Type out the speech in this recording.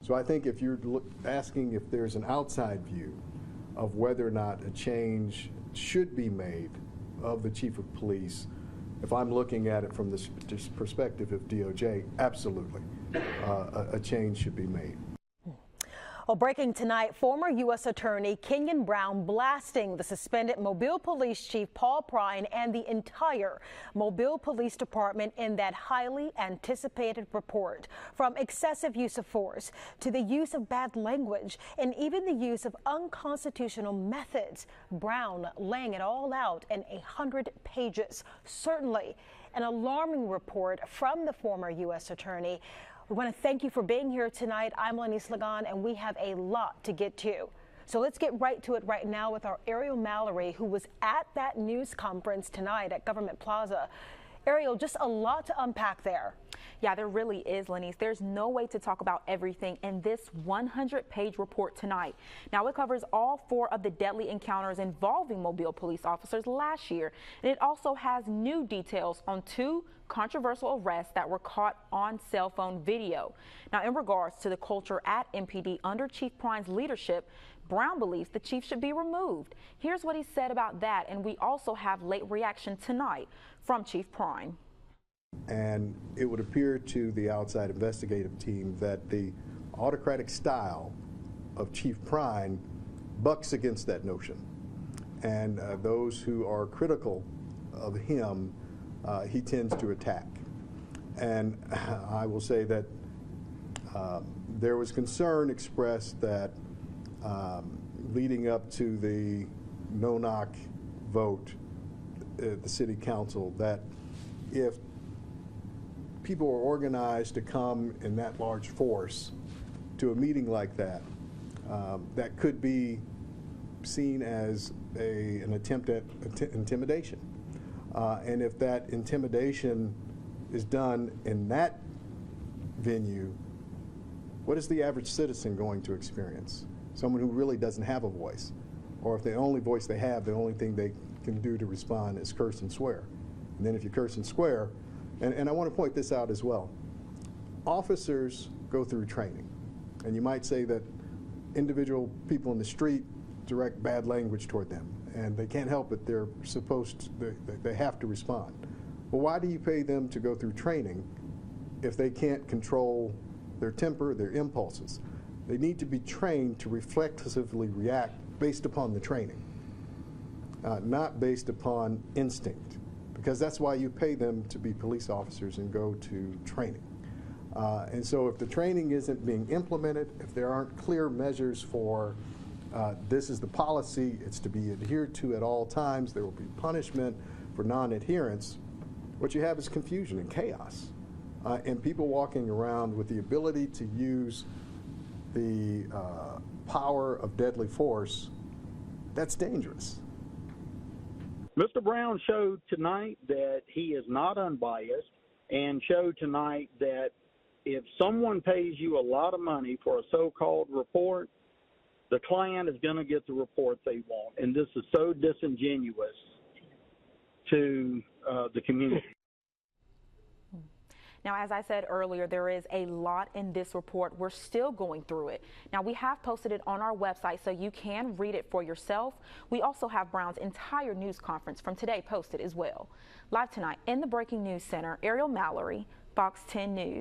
So I think if you're asking if there's an outside view of whether or not a change should be made of the chief of police, if I'm looking at it from this perspective of DOJ, absolutely, a change should be made. Well, breaking tonight, former U.S. Attorney Kenyon Brown blasting the suspended Mobile Police Chief Paul Prine and the entire Mobile Police Department in that highly anticipated report. From excessive use of force to the use of bad language and even the use of unconstitutional methods, Brown laying it all out in 100 pages. Certainly an alarming report from the former U.S. Attorney. We want to thank you for being here tonight. I'm Lenise Lagan, and we have a lot to get to. So let's get right to it right now with our Ariel Mallory, who was at that news conference tonight at Government Plaza. Ariel, just a lot to unpack there. Yeah, there really is, Lenise. There's no way to talk about everything in this 100-page report tonight. Now, it covers all 4 of the deadly encounters involving Mobile police officers last year, and it also has new details on 2 controversial arrests that were caught on cell phone video. Now, in regards to the culture at MPD under Chief Prine's leadership, Brown believes the chief should be removed. Here's what he said about that, and we also have late reaction tonight from Chief Prine. And it would appear to the outside investigative team that the autocratic style of Chief Prine bucks against that notion. And those who are critical of him, he tends to attack. And I will say that there was concern expressed that leading up to the no-knock vote at the city council, that if people were organized to come in that large force to a meeting like that, that could be seen as an attempt at intimidation. And if that intimidation is done in that venue, what is the average citizen going to experience? Someone who really doesn't have a voice, or if the only voice they have, the only thing they can do to respond is curse and swear. And then if you curse and swear, and I want to point this out as well, officers go through training. And you might say that individual people in the street direct bad language toward them, and they can't help it, they're supposed to, they have to respond. Well, why do you pay them to go through training if they can't control their temper, their impulses? They need to be trained to reflexively react based upon the training, not based upon instinct, because that's why you pay them to be police officers and go to training. And so if the training isn't being implemented, if there aren't clear measures for this is the policy, it's to be adhered to at all times, there will be punishment for non-adherence, what you have is confusion and chaos. And people walking around with the ability to use the power of deadly force, that's dangerous. Mr. Brown showed tonight that he is not unbiased, and showed tonight that if someone pays you a lot of money for a so-called report, the client is going to get the report they want. And this is so disingenuous to the community. Now, as I said earlier, there is a lot in this report. We're still going through it. Now, we have posted it on our website so you can read it for yourself. We also have Brown's entire news conference from today posted as well. Live tonight in the Breaking News Center, Ariel Mallory, Fox 10 News.